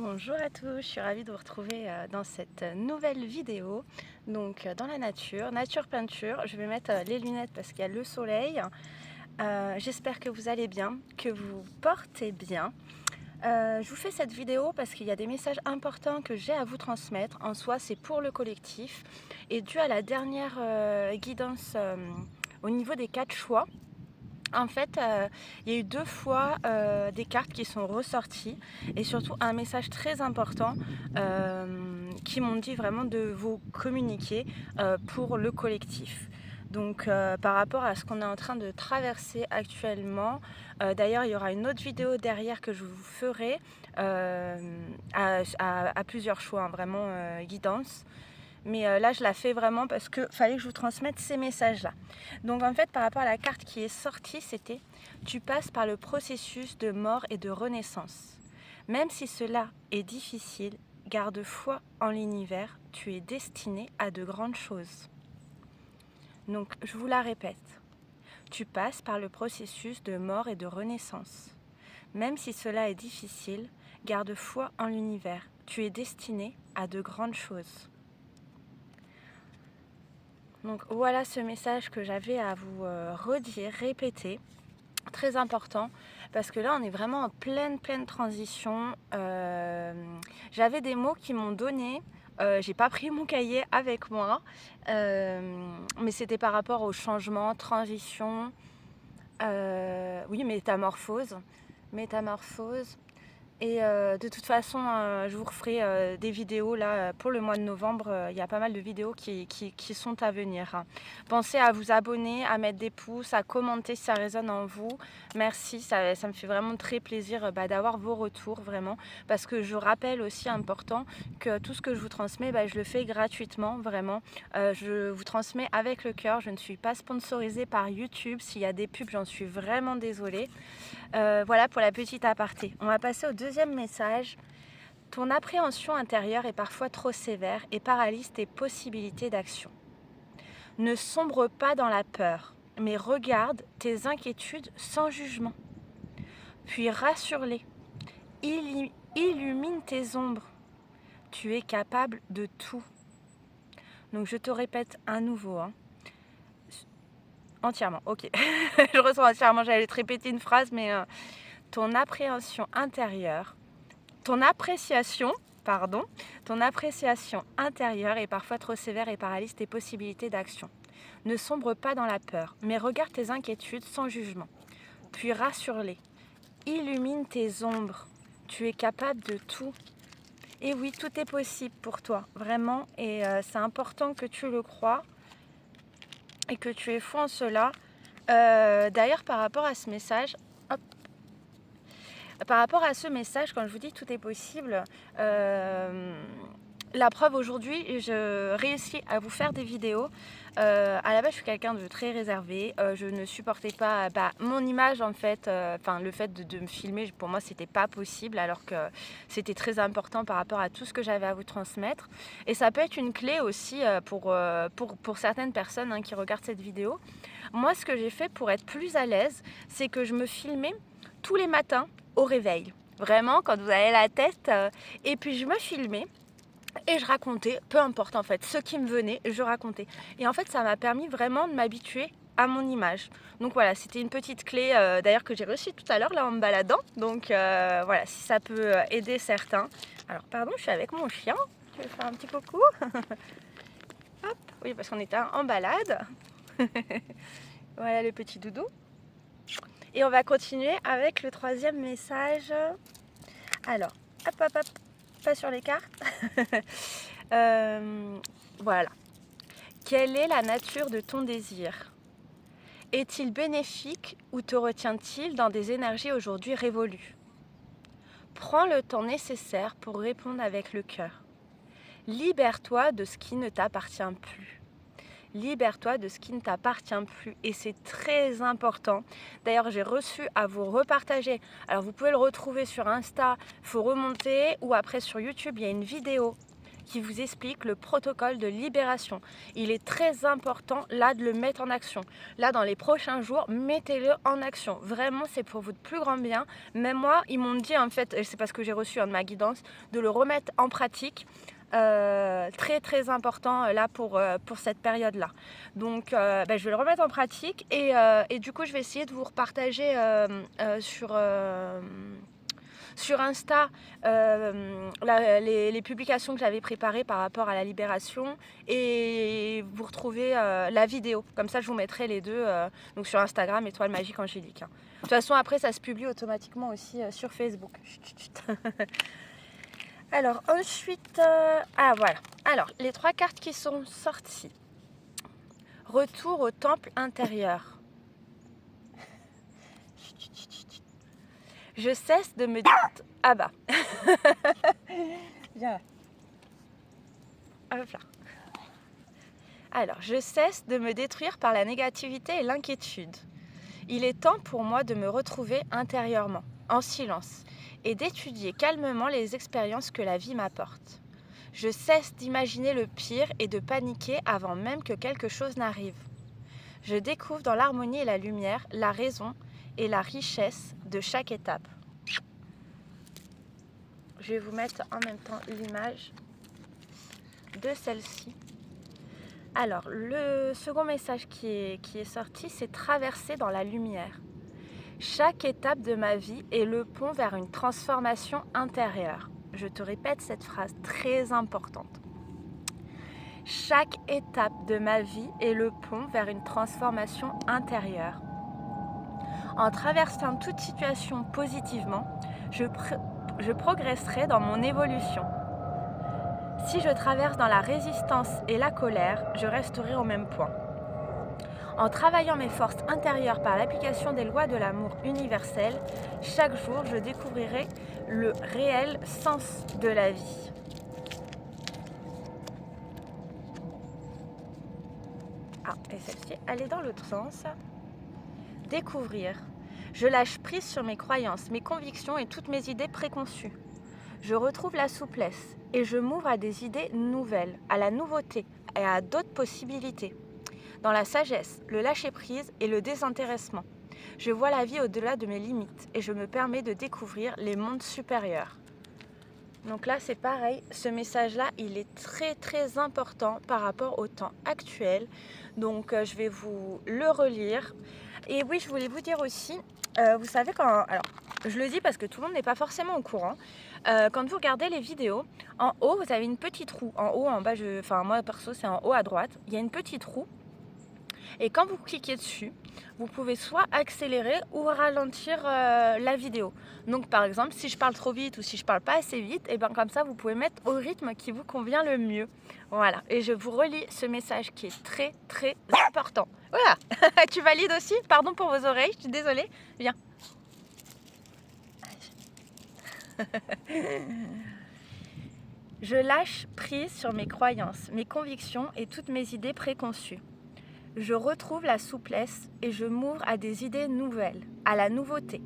Bonjour à tous, je suis ravie de vous retrouver dans cette nouvelle vidéo. Donc dans la nature, nature peinture, je vais mettre les lunettes parce qu'il y a le soleil. J'espère que vous allez bien, que vous vous portez bien. Je vous fais cette vidéo parce qu'il y a des messages importants que j'ai à vous transmettre. En soi, c'est pour le collectif. Et dû à la dernière guidance au niveau des 4 choix, en fait, il y a eu 2 fois, des cartes qui sont ressorties et surtout un message très important, qui m'ont dit vraiment de vous communiquer, pour le collectif. Donc, par rapport à ce qu'on est en train de traverser actuellement, d'ailleurs il y aura une autre vidéo derrière que je vous ferai, à plusieurs choix, hein, vraiment, guidance. Mais là, je la fais vraiment parce qu'il fallait que je vous transmette ces messages-là. Donc en fait, par rapport à la carte qui est sortie, c'était « Tu passes par le processus de mort et de renaissance. Même si cela est difficile, garde foi en l'univers, tu es destiné à de grandes choses. » Donc je vous la répète. Tu passes par le processus de mort et de renaissance. Même si cela est difficile, garde foi en l'univers, tu es destiné à de grandes choses. Donc voilà ce message que j'avais à vous redire, répéter, très important, parce que là on est vraiment en pleine transition. J'avais des mots qui m'ont donné, j'ai pas pris mon cahier avec moi, mais c'était par rapport au changement, transition, oui, métamorphose. Et de toute façon, je vous referai des vidéos là pour le mois de novembre. Il y a pas mal de vidéos qui sont à venir, hein. Pensez à vous abonner, à mettre des pouces, à commenter si ça résonne en vous. Merci, ça me fait vraiment très plaisir d'avoir vos retours, vraiment. Parce que je rappelle aussi important que tout ce que je vous transmets, je le fais gratuitement, vraiment. Je vous transmets avec le cœur. Je ne suis pas sponsorisée par YouTube. S'il y a des pubs, j'en suis vraiment désolée. Voilà pour la petite aparté. On va passer au deuxième message. Ton appréhension intérieure est parfois trop sévère et paralyse tes possibilités d'action. Ne sombre pas dans la peur, mais regarde tes inquiétudes sans jugement. Puis rassure-les. Illumine tes ombres. Tu es capable de tout. Donc je te répète à nouveau, hein. Entièrement, ok. Je ressens entièrement, j'allais te répéter une phrase, mais ton appréhension intérieure Ton appréciation, ton appréciation intérieure est parfois trop sévère et paralyse tes possibilités d'action. Ne sombre pas dans la peur, mais regarde tes inquiétudes sans jugement. Puis rassure-les. Illumine tes ombres. Tu es capable de tout. Et oui, tout est possible pour toi, vraiment. Et c'est important que tu le crois et que tu es fou en cela. D'ailleurs, par rapport à ce message, quand je vous dis tout est possible, la preuve aujourd'hui, je réussis à vous faire des vidéos. À la base, je suis quelqu'un de très réservé. Je ne supportais pas mon image en fait. Le fait de me filmer, pour moi, c'était pas possible, alors que c'était très important par rapport à tout ce que j'avais à vous transmettre. Et ça peut être une clé aussi pour certaines personnes qui regardent cette vidéo. Moi, ce que j'ai fait pour être plus à l'aise, c'est que je me filmais tous les matins au réveil. Vraiment, quand vous avez la tête. Et puis je me filmais et je racontais, peu importe en fait, ce qui me venait, je racontais. Et en fait, ça m'a permis vraiment de m'habituer à mon image. Donc voilà, c'était une petite clé d'ailleurs que j'ai reçue tout à l'heure là en me baladant. Donc voilà, si ça peut aider certains. Alors pardon, je suis avec mon chien. Tu veux faire un petit coucou? Hop, oui, parce qu'on était en balade. Voilà le petit doudou. Et on va continuer avec le troisième message. Alors, hop, pas sur les cartes. Voilà. Quelle est la nature de ton désir? Est-il bénéfique ou te retient-il dans des énergies aujourd'hui révolues? Prends le temps nécessaire pour répondre avec le cœur. Libère-toi de ce qui ne t'appartient plus. Libère-toi de ce qui ne t'appartient plus. Et c'est très important. D'ailleurs, j'ai reçu à vous repartager. Alors, vous pouvez le retrouver sur Insta, il faut remonter, ou après sur YouTube, il y a une vidéo qui vous explique le protocole de libération. Il est très important là de le mettre en action. Là, dans les prochains jours, mettez-le en action. Vraiment, c'est pour votre plus grand bien. Même moi, ils m'ont dit, en fait, c'est parce que j'ai reçu de ma guidance, de le remettre en pratique. Très très important là pour cette période là, donc je vais le remettre en pratique et du coup je vais essayer de vous repartager sur Insta les publications que j'avais préparées par rapport à la libération, et vous retrouvez la vidéo, comme ça je vous mettrai les deux donc sur Instagram, Étoile Magique Angélique, hein. De toute façon après ça se publie automatiquement aussi sur Facebook. Alors ensuite, voilà. Alors les 3 cartes qui sont sorties. Retour au temple intérieur. Je cesse de me dire... Ah bah. Viens là. Hop là. Alors, je cesse de me détruire par la négativité et l'inquiétude. Il est temps pour moi de me retrouver intérieurement, en silence, et d'étudier calmement les expériences que la vie m'apporte. Je cesse d'imaginer le pire et de paniquer avant même que quelque chose n'arrive. Je découvre dans l'harmonie et la lumière la raison et la richesse de chaque étape. Je vais vous mettre en même temps l'image de celle-ci. Alors, le second message qui est sorti, c'est traverser dans la lumière. Chaque étape de ma vie est le pont vers une transformation intérieure. Je te répète cette phrase très importante. Chaque étape de ma vie est le pont vers une transformation intérieure. En traversant toute situation positivement, je progresserai dans mon évolution. Si je traverse dans la résistance et la colère, je resterai au même point. En travaillant mes forces intérieures par l'application des lois de l'amour universel, chaque jour je découvrirai le réel sens de la vie. Ah, et celle-ci, elle est dans l'autre sens. Découvrir. Je lâche prise sur mes croyances, mes convictions et toutes mes idées préconçues. Je retrouve la souplesse et je m'ouvre à des idées nouvelles, à la nouveauté et à d'autres possibilités. Dans la sagesse, le lâcher-prise et le désintéressement, je vois la vie au-delà de mes limites et je me permets de découvrir les mondes supérieurs. Donc là, c'est pareil, ce message-là, il est très très important par rapport au temps actuel. Donc je vais vous le relire. Et oui, je voulais vous dire aussi, vous savez quand... Alors, je le dis parce que tout le monde n'est pas forcément au courant. Quand vous regardez les vidéos, en haut, vous avez une petite roue. En haut, en bas, moi perso, c'est en haut à droite. Il y a une petite roue. Et quand vous cliquez dessus, vous pouvez soit accélérer ou ralentir la vidéo. Donc par exemple, si je parle trop vite ou si je parle pas assez vite, et bien comme ça, vous pouvez mettre au rythme qui vous convient le mieux. Voilà, et je vous relis ce message qui est très très important. Voilà, tu valides aussi? Pardon pour vos oreilles, je suis désolée. Viens. Je lâche prise sur mes croyances, mes convictions et toutes mes idées préconçues. Je retrouve la souplesse et je m'ouvre à des idées nouvelles, à la nouveauté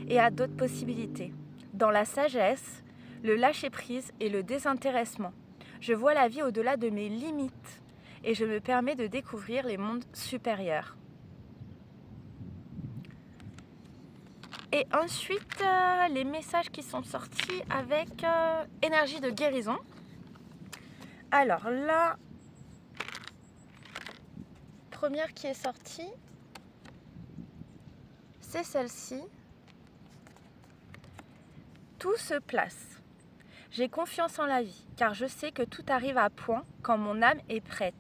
et à d'autres possibilités. Dans la sagesse, le lâcher-prise et le désintéressement, je vois la vie au-delà de mes limites et je me permets de découvrir les mondes supérieurs. Et ensuite, les messages qui sont sortis avec énergie de guérison. Alors là, première qui est sortie, c'est celle-ci. Tout se place. J'ai confiance en la vie, car je sais que tout arrive à point quand mon âme est prête.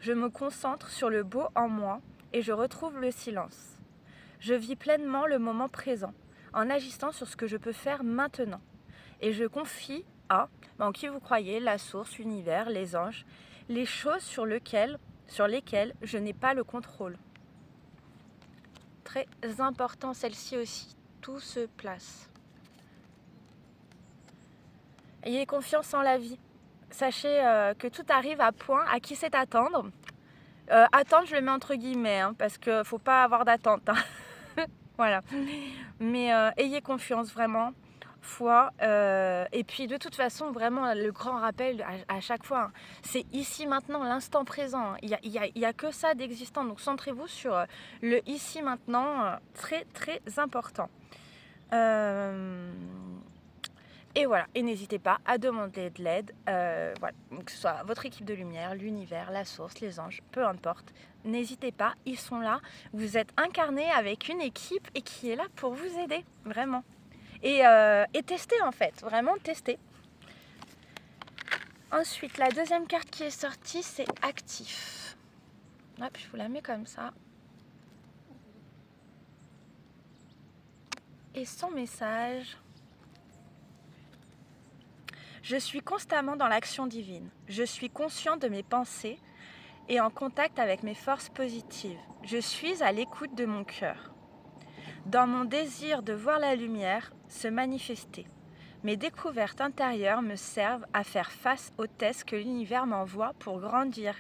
Je me concentre sur le beau en moi et je retrouve le silence. Je vis pleinement le moment présent, en agissant sur ce que je peux faire maintenant. Et je confie à, en qui vous croyez, la source, l'univers, les anges, les choses sur lesquelles je n'ai pas le contrôle. Très important celle-ci aussi, tout se place. Ayez confiance en la vie. Sachez que tout arrive à point, à qui c'est attendre. Attendre, je le mets entre guillemets, parce qu'il ne faut pas avoir d'attente. Voilà. Mais ayez confiance vraiment. fois. Et puis de toute façon, vraiment, le grand rappel à chaque fois, hein, c'est ici, maintenant, l'instant présent. Hein. Il y a que ça d'existant. Donc centrez-vous sur le ici, maintenant, très très important. Et voilà, et n'hésitez pas à demander de l'aide, voilà. Donc, que ce soit votre équipe de lumière, l'univers, la source, les anges, peu importe. N'hésitez pas, ils sont là. Vous êtes incarné avec une équipe et qui est là pour vous aider, vraiment. Et tester en fait, vraiment tester. Ensuite, la deuxième carte qui est sortie, c'est actif. Hop, je vous la mets comme ça. Et son message... Je suis constamment dans l'action divine. Je suis conscient de mes pensées et en contact avec mes forces positives. Je suis à l'écoute de mon cœur. Dans mon désir de voir la lumière se manifester, mes découvertes intérieures me servent à faire face aux tests que l'univers m'envoie pour grandir.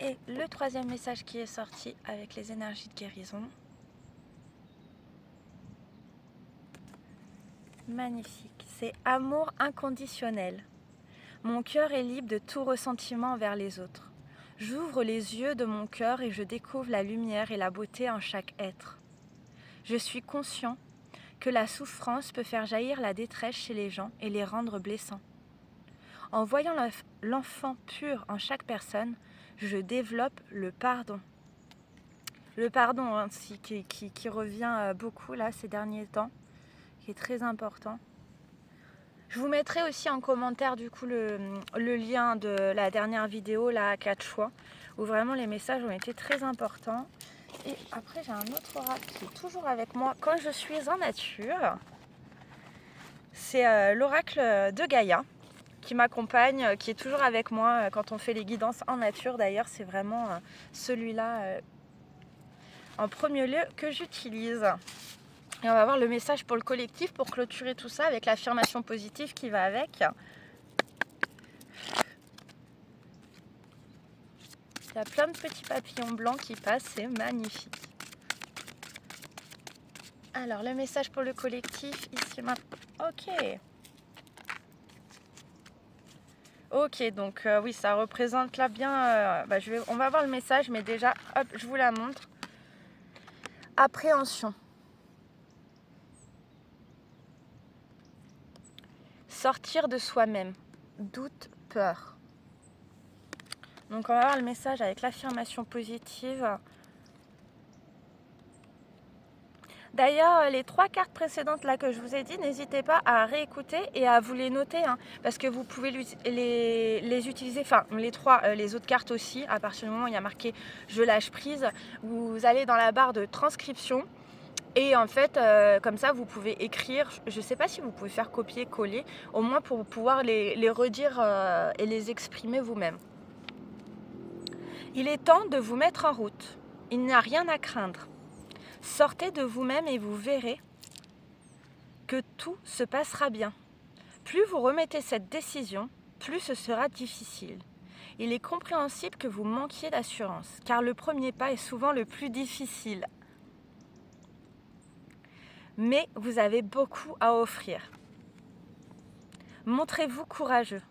Et le troisième message qui est sorti avec les énergies de guérison. Magnifique, c'est amour inconditionnel. Mon cœur est libre de tout ressentiment envers les autres. J'ouvre les yeux de mon cœur et je découvre la lumière et la beauté en chaque être. Je suis conscient que la souffrance peut faire jaillir la détresse chez les gens et les rendre blessants. En voyant l'enfant pur en chaque personne, je développe le pardon. Le pardon hein, qui revient beaucoup là ces derniers temps, qui est très important. Je vous mettrai aussi en commentaire du coup le lien de la dernière vidéo, là, à 4 choix, où vraiment les messages ont été très importants. Et après j'ai un autre oracle qui est toujours avec moi quand je suis en nature. C'est l'oracle de Gaïa qui m'accompagne, qui est toujours avec moi quand on fait les guidances en nature. D'ailleurs c'est vraiment celui-là en premier lieu que j'utilise. Et on va voir le message pour le collectif pour clôturer tout ça avec l'affirmation positive qui va avec. Il y a plein de petits papillons blancs qui passent, c'est magnifique. Alors le message pour le collectif ici maintenant. Ok. Ok, donc oui, ça représente là bien... on va voir le message, mais déjà, hop, je vous la montre. Appréhension. Sortir de soi-même. Doute, peur. Donc on va voir le message avec l'affirmation positive. D'ailleurs, les 3 cartes précédentes là que je vous ai dit, n'hésitez pas à réécouter et à vous les noter, hein, parce que vous pouvez les utiliser, enfin les autres cartes aussi, à partir du moment où il y a marqué « Je lâche prise », vous allez dans la barre de transcription et en fait, comme ça, vous pouvez écrire, je ne sais pas si vous pouvez faire copier-coller, au moins pour pouvoir les redire et les exprimer vous-même. Il est temps de vous mettre en route, il n'y a rien à craindre. Sortez de vous-même et vous verrez que tout se passera bien. Plus vous remettez cette décision, plus ce sera difficile. Il est compréhensible que vous manquiez d'assurance, car le premier pas est souvent le plus difficile. Mais vous avez beaucoup à offrir. Montrez-vous courageux.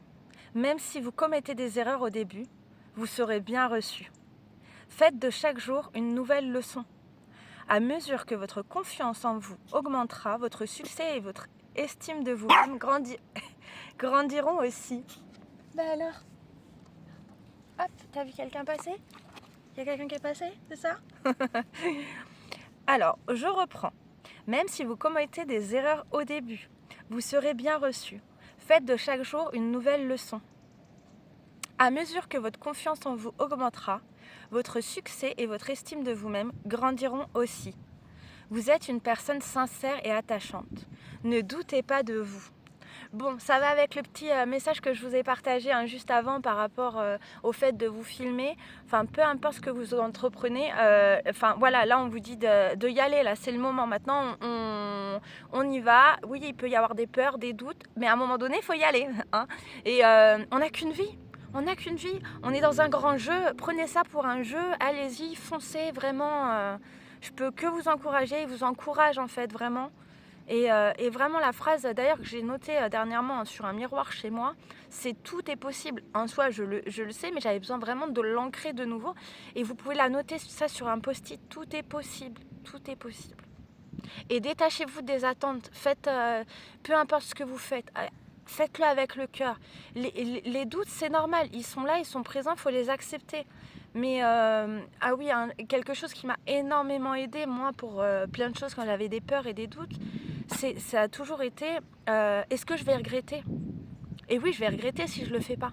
Même si vous commettez des erreurs au début, vous serez bien reçu. Faites de chaque jour une nouvelle leçon. À mesure que votre confiance en vous augmentera, votre succès et votre estime de vous-même grandiront aussi. Bah alors, hop, t'as vu quelqu'un passer? Il y a quelqu'un qui est passé, c'est ça? Alors, je reprends. Même si vous commettez des erreurs au début, vous serez bien reçu. Faites de chaque jour une nouvelle leçon. À mesure que votre confiance en vous augmentera, votre succès et votre estime de vous-même grandiront aussi. Vous êtes une personne sincère et attachante. Ne doutez pas de vous. Bon, ça va avec le petit message que je vous ai partagé juste avant par rapport au fait de vous filmer. Enfin, peu importe ce que vous entreprenez. Voilà, là on vous dit de y aller. Là, c'est le moment. Maintenant, on y va. Oui, il peut y avoir des peurs, des doutes, mais à un moment donné, il faut y aller. Hein. Et on n'a qu'une vie. On n'a qu'une vie, on est dans un grand jeu, prenez ça pour un jeu, allez-y, foncez, vraiment. Je peux que vous encourager, vous encourage en fait, vraiment. Et vraiment la phrase d'ailleurs que j'ai notée dernièrement sur un miroir chez moi, c'est tout est possible. En soi, je le sais, mais j'avais besoin vraiment de l'ancrer de nouveau. Et vous pouvez la noter ça sur un post-it, tout est possible, tout est possible. Et détachez-vous des attentes, faites, peu importe ce que vous faites, faites-le avec le cœur. Les doutes, c'est normal, ils sont là, ils sont présents, il faut les accepter. Mais ah oui, quelque chose qui m'a énormément aidé moi pour plein de choses quand j'avais des peurs et des doutes, ça a toujours été est-ce que je vais regretter? Et oui, je vais regretter si je le fais pas.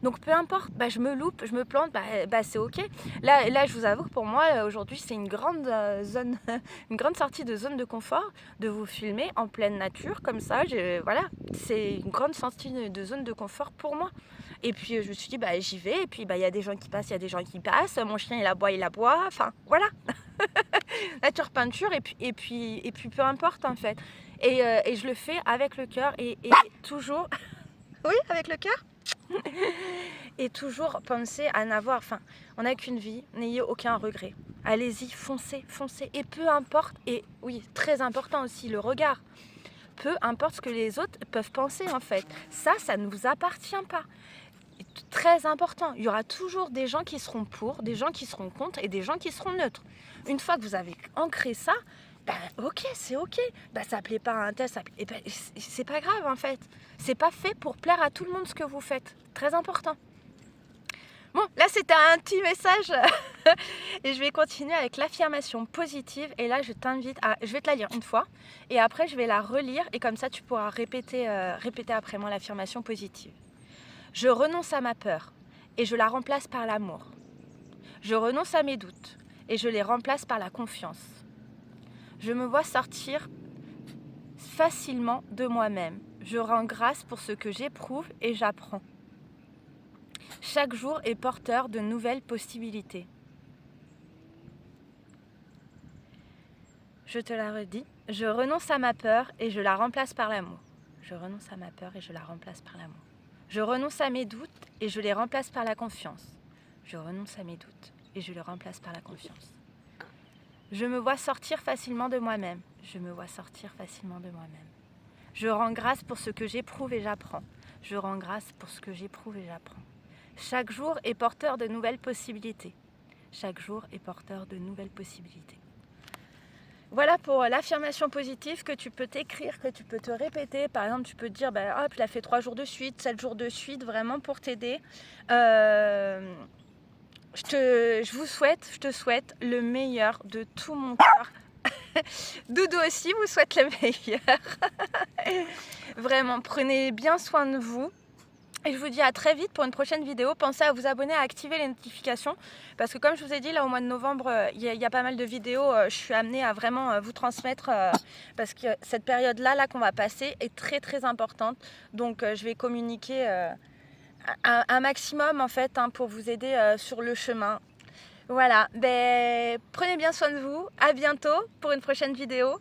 Donc peu importe, je me loupe, je me plante, c'est ok. Là, je vous avoue que pour moi, aujourd'hui, c'est une grande zone, une grande sortie de zone de confort, de vous filmer en pleine nature, comme ça. Voilà, c'est une grande sortie de zone de confort pour moi. Et puis je me suis dit, j'y vais, et puis il y a des gens qui passent, il y a des gens qui passent, mon chien il aboie, enfin voilà. Nature peinture, et puis peu importe en fait. Et je le fais avec le cœur, et toujours... Oui, avec le cœur. Et toujours penser à n'avoir, on n'a qu'une vie, n'ayez aucun regret. Allez-y, foncez, foncez. Et peu importe, et oui, très important aussi, le regard. Peu importe ce que les autres peuvent penser en fait. Ça ne vous appartient pas. Très important, il y aura toujours des gens qui seront pour, des gens qui seront contre et des gens qui seront neutres. Une fois que vous avez ancré ça, ok, c'est ok. Ça plaît pas à un tel, c'est pas grave en fait. C'est pas fait pour plaire à tout le monde ce que vous faites. Très important. Bon, là c'était un petit message et je vais continuer avec l'affirmation positive. Et là je t'invite à... Je vais te la lire une fois et après je vais la relire et comme ça tu pourras répéter après moi l'affirmation positive. Je renonce à ma peur et je la remplace par l'amour. Je renonce à mes doutes et je les remplace par la confiance. Je me vois sortir facilement de moi-même. Je rends grâce pour ce que j'éprouve et j'apprends. Chaque jour est porteur de nouvelles possibilités. Je te la redis. Je renonce à ma peur et je la remplace par l'amour. Je renonce à ma peur et je la remplace par l'amour. Je renonce à mes doutes et je les remplace par la confiance. Je renonce à mes doutes et je les remplace par la confiance. Je me vois sortir facilement de moi-même. Je me vois sortir facilement de moi-même. Je rends grâce pour ce que j'éprouve et j'apprends. Je rends grâce pour ce que j'éprouve et j'apprends. Chaque jour est porteur de nouvelles possibilités. Chaque jour est porteur de nouvelles possibilités. Voilà pour l'affirmation positive que tu peux t'écrire, que tu peux te répéter. Par exemple, tu peux te dire, hop, je l'ai fait 3 jours de suite, 7 jours de suite, vraiment pour t'aider. Je te souhaite le meilleur de tout mon cœur. Doudou aussi vous souhaite le meilleur. Vraiment, prenez bien soin de vous. Et je vous dis à très vite pour une prochaine vidéo. Pensez à vous abonner, à activer les notifications. Parce que comme je vous ai dit, là au mois de novembre, il y a pas mal de vidéos. Je suis amenée à vraiment vous transmettre. Parce que cette période-là qu'on va passer est très très importante. Donc je vais communiquer un maximum en fait pour vous aider sur le chemin. Voilà, prenez bien soin de vous. À bientôt pour une prochaine vidéo.